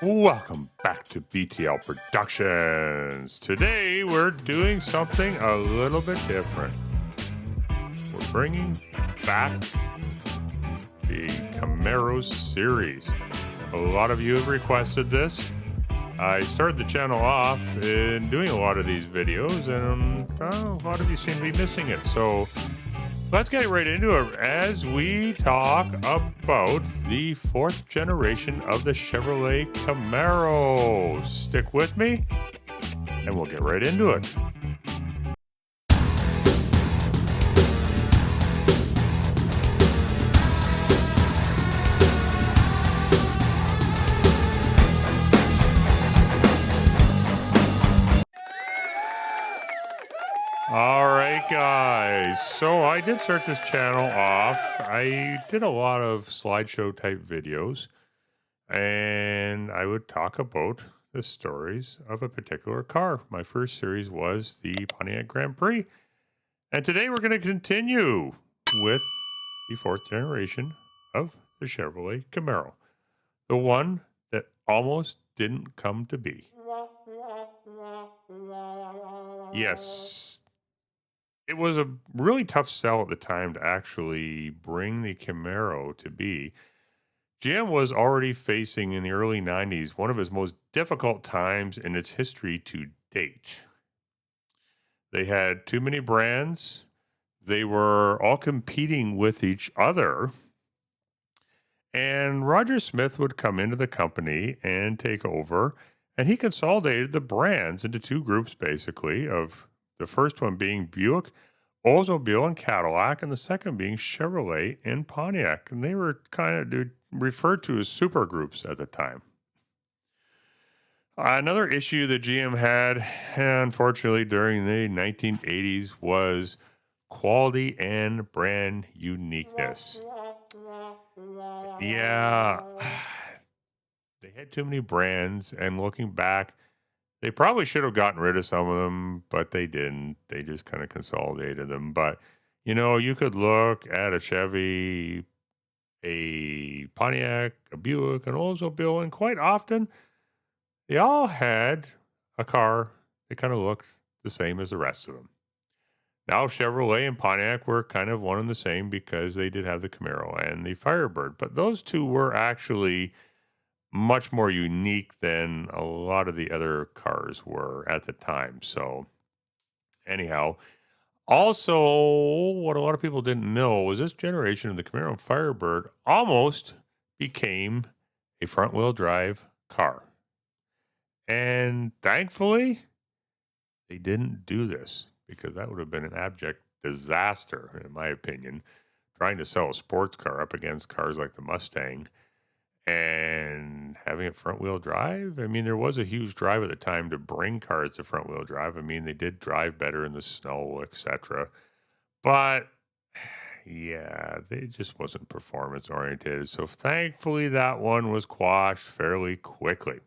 Welcome back to BTL Productions. Today we're doing something a little bit different. We're bringing back the Camaro series. A lot of you have requested this. I started the channel off in doing a lot of these videos, and a lot of you seem to be missing it. So let's get right into it as we talk about the fourth generation of the Chevrolet Camaro. Stick with me, and we'll get right into it. All right, guys. So I did start this channel off. I did a lot of slideshow type videos, and I would talk about the stories of a particular car. My first series was the Pontiac Grand Prix. And today we're going to continue with the fourth generation of the Chevrolet Camaro, the one that almost didn't come to be. Yes, it was a really tough sell at the time to actually bring the Camaro to be. GM was already facing in the early 90s one of his most difficult times in its history to date. They had too many brands. They were all competing with each other. And Roger Smith would come into the company and take over. And he consolidated the brands into two groups, basically, of the first one being Buick, Oldsmobile, and Cadillac, and the second being Chevrolet and Pontiac. And they were kind of referred to as super groups at the time. Another issue that GM had, unfortunately, during the 1980s was quality and brand uniqueness. Yeah, they had too many brands, and looking back, they probably should have gotten rid of some of them, but they didn't. They just kind of consolidated them. But, you could look at a Chevy, a Pontiac, a Buick, an Oldsmobile, and quite often they all had a car that kind of looked the same as the rest of them. Now, Chevrolet and Pontiac were kind of one and the same because they did have the Camaro and the Firebird, but those two were actually much more unique than a lot of the other cars were at the time. So, anyhow, also, what a lot of people didn't know was this generation of the Camaro and Firebird almost became a front-wheel drive car. And thankfully, they didn't do this because that would have been an abject disaster, in my opinion, trying to sell a sports car up against cars like the Mustang and having it front-wheel drive. I mean, there was a huge drive at the time to bring cars to front-wheel drive. I mean, they did drive better in the snow, etc. But yeah, they just wasn't performance-oriented. So thankfully, that one was quashed fairly quickly.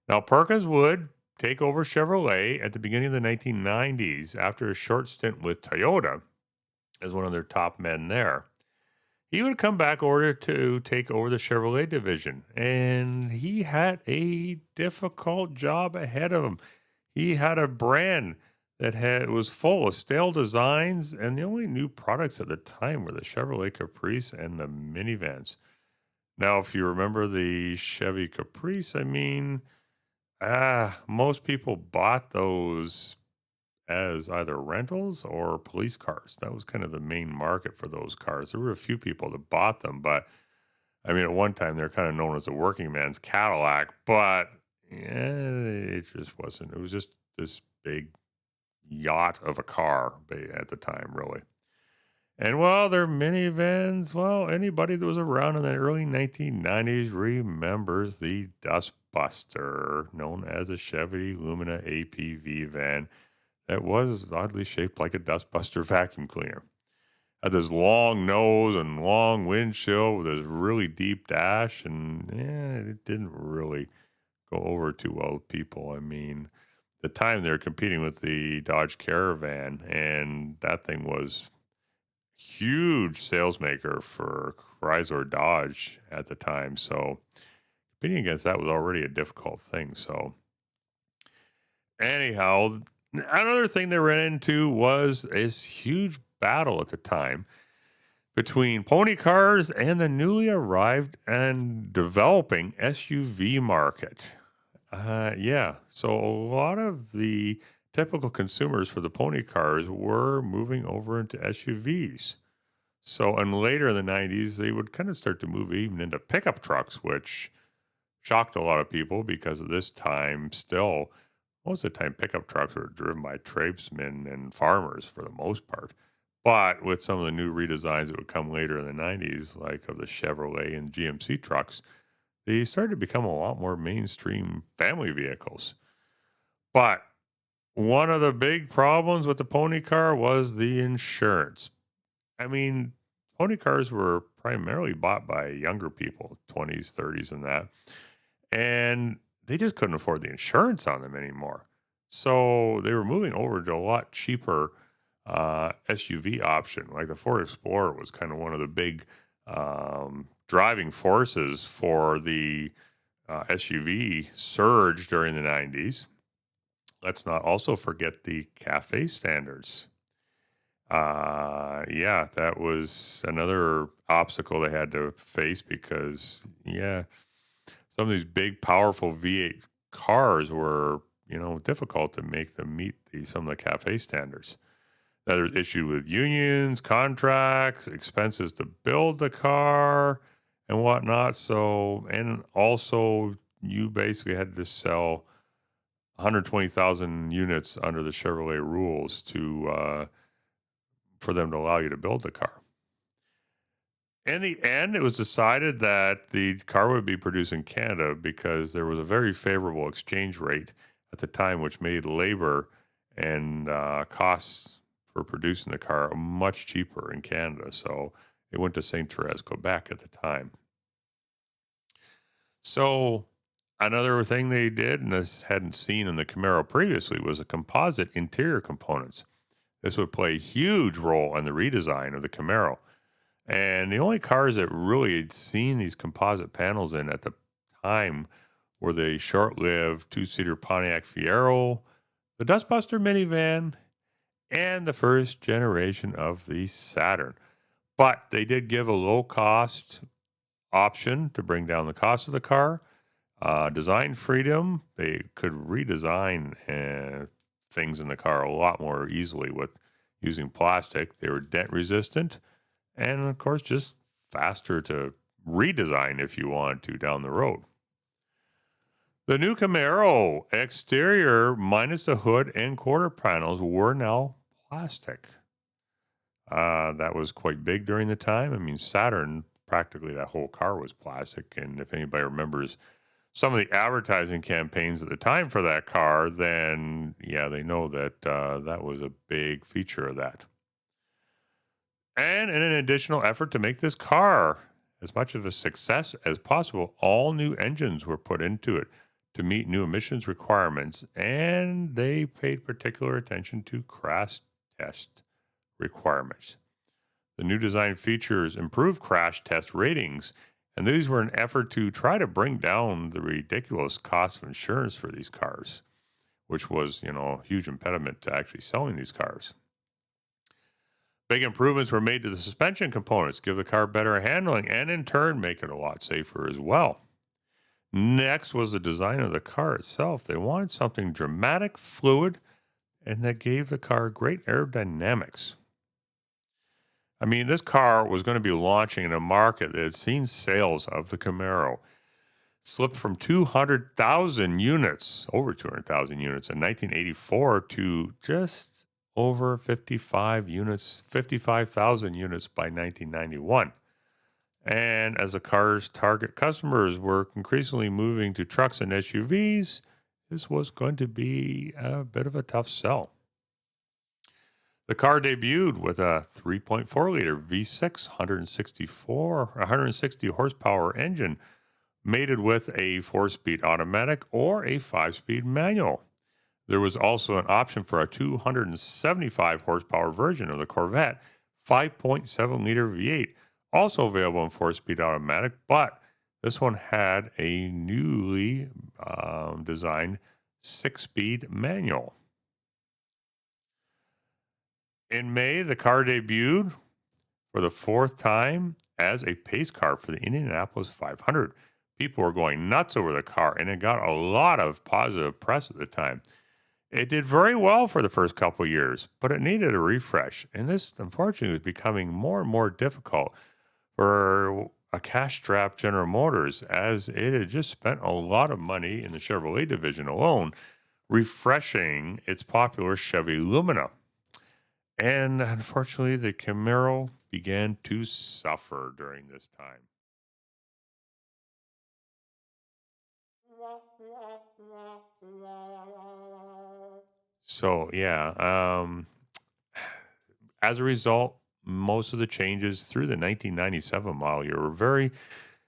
Now, Perkins would take over Chevrolet at the beginning of the 1990s after a short stint with Toyota as one of their top men there. He would come back over to take over the Chevrolet division, and he had a difficult job ahead of him. He had a brand that was full of stale designs, and the only new products at the time were the Chevrolet Caprice and the minivans. Now, if you remember the Chevy Caprice, I mean, most people bought those as either rentals or police cars. That was kind of the main market for those cars. There were a few people that bought them, but I mean, at one time they're kind of known as a working man's Cadillac, but it just wasn't. It was just this big yacht of a car at the time, really. And their minivans, anybody that was around in the early 1990s remembers the Dustbuster, known as a Chevy Lumina APV van that was oddly shaped like a Dustbuster vacuum cleaner. Had this long nose and long windshield with this really deep dash, and it didn't really go over too well with people. I mean, at the time they were competing with the Dodge Caravan, and that thing was huge sales maker for Chrysler Dodge at the time. So competing against that was already a difficult thing. So anyhow, another thing they ran into was this huge battle at the time between pony cars and the newly arrived and developing SUV market. Yeah, so a lot of the typical consumers for the pony cars were moving over into SUVs. So, and later in the 90s, they would kind of start to move even into pickup trucks, which shocked a lot of people because at this time, still, most of the time, pickup trucks were driven by tradesmen and farmers for the most part. But with some of the new redesigns that would come later in the 90s, like of the Chevrolet and GMC trucks, they started to become a lot more mainstream family vehicles. But one of the big problems with the pony car was the insurance. I mean, pony cars were primarily bought by younger people, 20s, 30s, and that. And they just couldn't afford the insurance on them anymore. So they were moving over to a lot cheaper SUV option. Like the Ford Explorer was kind of one of the big driving forces for the SUV surge during the 90s. Let's not also forget the cafe standards. Yeah, that was another obstacle they had to face because, yeah, some of these big, powerful V8 cars were, difficult to make them meet some of the cafe standards. Now, there's issue with unions, contracts, expenses to build the car, and whatnot. So, and also, you basically had to sell 120,000 units under the Chevrolet rules for them to allow you to build the car. In the end, it was decided that the car would be produced in Canada because there was a very favorable exchange rate at the time, which made labor and costs for producing the car much cheaper in Canada. So it went to St. Therese, Quebec at the time. So another thing they did, and this hadn't seen in the Camaro previously, was a composite interior components. This would play a huge role in the redesign of the Camaro. And the only cars that really had seen these composite panels in at the time were the short-lived two-seater Pontiac Fiero, the Dustbuster minivan, and the first generation of the Saturn. But they did give a low-cost option to bring down the cost of the car. Design freedom, they could redesign things in the car a lot more easily with using plastic. They were dent resistant and, of course, just faster to redesign if you wanted to down the road. The new Camaro exterior, minus the hood and quarter panels, were now plastic. That was quite big during the time. I mean, Saturn, practically that whole car was plastic. And if anybody remembers some of the advertising campaigns at the time for that car, then yeah, they know that that was a big feature of that. And in an additional effort to make this car as much of a success as possible, all new engines were put into it to meet new emissions requirements, and they paid particular attention to crash test requirements. The new design features improved crash test ratings, and these were an effort to try to bring down the ridiculous cost of insurance for these cars, which was, a huge impediment to actually selling these cars. Big improvements were made to the suspension components, give the car better handling, and in turn make it a lot safer as well. Next was the design of the car itself. They wanted something dramatic, fluid, and that gave the car great aerodynamics. I mean, this car was going to be launching in a market that had seen sales of the Camaro slip from 200,000 units, over 200,000 units in 1984 to just over 55,000 units by 1991. And as the car's target customers were increasingly moving to trucks and SUVs, this was going to be a bit of a tough sell. The car debuted with a 3.4 liter V6 160 horsepower engine mated with a 4-speed automatic or a 5-speed manual. There was also an option for a 275 horsepower version of the Corvette 5.7 liter V8, also available in 4-speed automatic, but this one had a newly designed 6-speed manual. In May, the car debuted for the fourth time as a pace car for the Indianapolis 500. People were going nuts over the car, and it got a lot of positive press at the time. It did very well for the first couple of years, but it needed a refresh. And this, unfortunately, was becoming more and more difficult for a cash-strapped General Motors, as it had just spent a lot of money in the Chevrolet division alone refreshing its popular Chevy Lumina. And unfortunately, the Camaro began to suffer during this time. So, yeah, as a result, most of the changes through the 1997 model year were very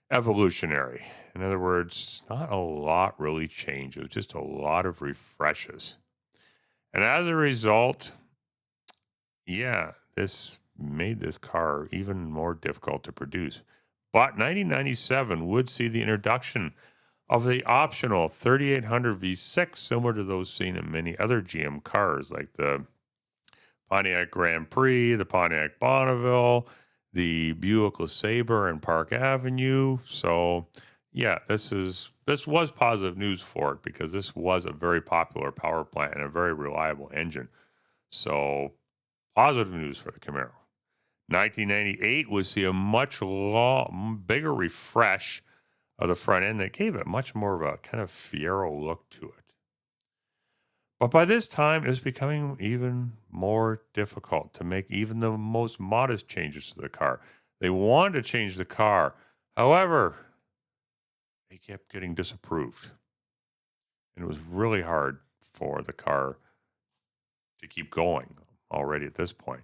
evolutionary. In other words, not a lot really changed. It was just a lot of refreshes. And as a result, yeah, this made this car even more difficult to produce. But 1997 would see the introduction of the optional 3800 V6, similar to those seen in many other GM cars like the Pontiac Grand Prix, the Pontiac Bonneville, the Buick LeSabre and Park Avenue. So, yeah, this was positive news for it because this was a very popular power plant and a very reliable engine. So, positive news for the Camaro. 1998 would see a bigger refresh of the front end that gave it much more of a kind of Fiero look to it. But by this time, it was becoming even more difficult to make even the most modest changes to the car. They wanted to change the car. However, they kept getting disapproved. And it was really hard for the car to keep going already at this point.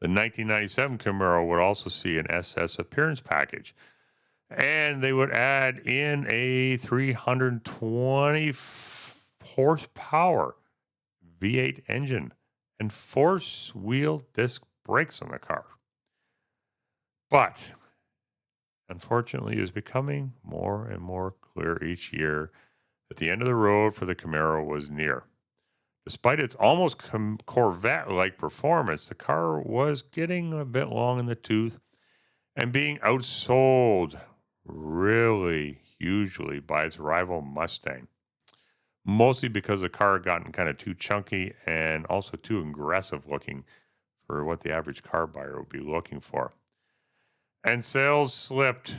The 1997 Camaro would also see an SS appearance package. And they would add in a 320 horsepower V8 engine and force-wheel disc brakes on the car. But unfortunately, it was becoming more and more clear each year that the end of the road for the Camaro was near. Despite its almost Corvette-like performance, the car was getting a bit long in the tooth and being outsold really hugely by its rival Mustang. Mostly because the car had gotten kind of too chunky and also too aggressive looking for what the average car buyer would be looking for. And sales slipped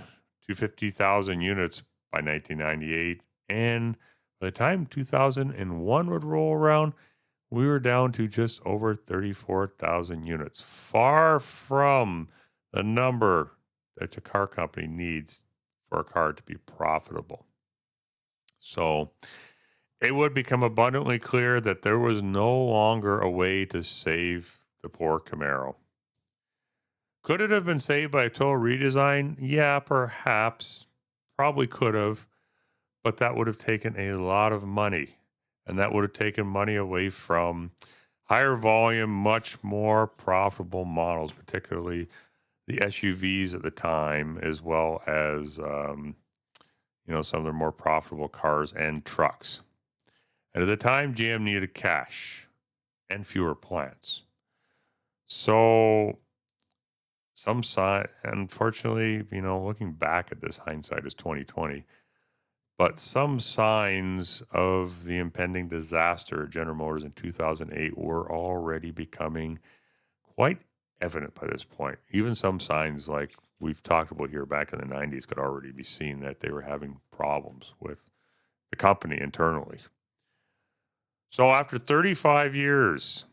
to 50,000 units by 1998. And by the time 2001 would roll around, we were down to just over 34,000 units, far from the number that the car company needs for a car to be profitable. So it would become abundantly clear that there was no longer a way to save the poor Camaro. Could it have been saved by a total redesign? Yeah, perhaps. Probably could have, but that would have taken a lot of money, and that would have taken money away from higher volume, much more profitable models, particularly the SUVs at the time, as well as some of the more profitable cars and trucks. And at the time, GM needed cash and fewer plants. So unfortunately, looking back at this, hindsight is 2020. But some signs of the impending disaster at General Motors in 2008 were already becoming quite evident by this point. Even some signs like we've talked about here back in the 90s could already be seen that they were having problems with the company internally. So after 35 years,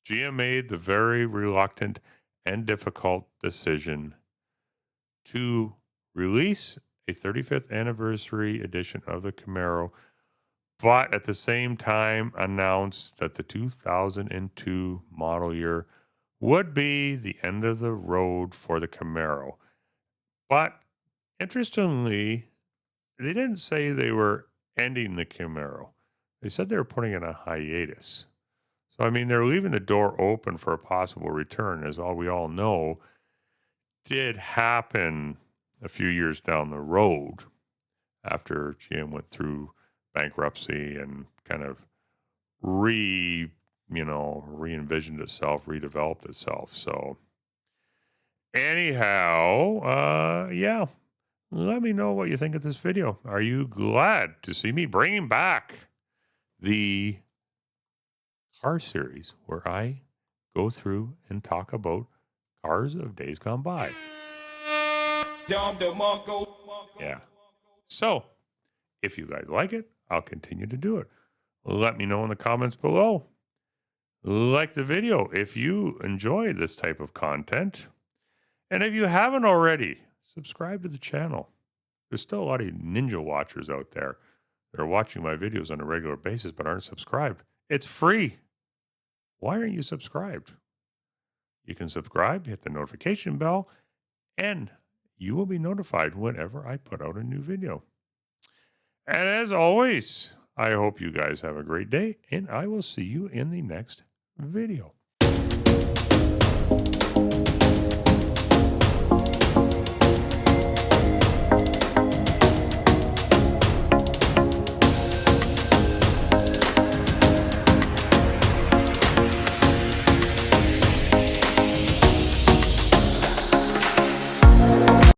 GM made the very reluctant and difficult decision to release a 35th anniversary edition of the Camaro, but at the same time announced that the 2002 model year would be the end of the road for the Camaro. But interestingly, they didn't say they were ending the Camaro. They said they were putting it on hiatus. So, I mean, they're leaving the door open for a possible return, as all we all know did happen a few years down the road after GM went through bankruptcy and kind of re-envisioned itself, redeveloped itself. So anyhow, yeah, let me know what you think of this video. Are you glad to see me bringing back the car series where I go through and talk about cars of days gone by? Yeah. So if you guys like it, I'll continue to do it. Let me know in the comments below. Like the video if you enjoy this type of content. And if you haven't already, subscribe to the channel. There's still a lot of ninja watchers out there that are watching my videos on a regular basis but aren't subscribed. It's free. Why aren't you subscribed? You can subscribe, hit the notification bell, and you will be notified whenever I put out a new video. And as always, I hope you guys have a great day, and I will see you in the next video.